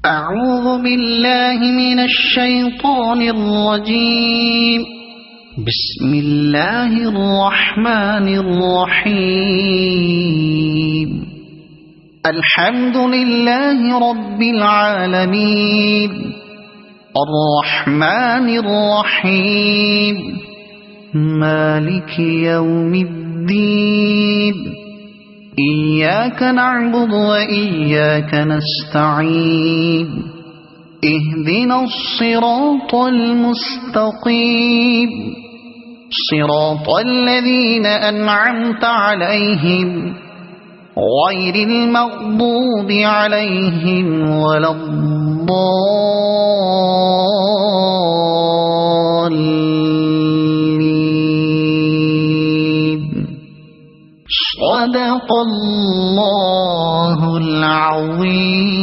أعوذ بالله من الشيطان الرجيم. بسم الله الرحمن الرحيم. الحمد لله رب العالمين الرحمن الرحيم مالك يوم الدين إياك نعبد وإياك نستعين اهدنا الصراط المستقيم صراط الذين أنعمت عليهم غير المغضوب عليهم ولا الضالين. صدق الله العظيم.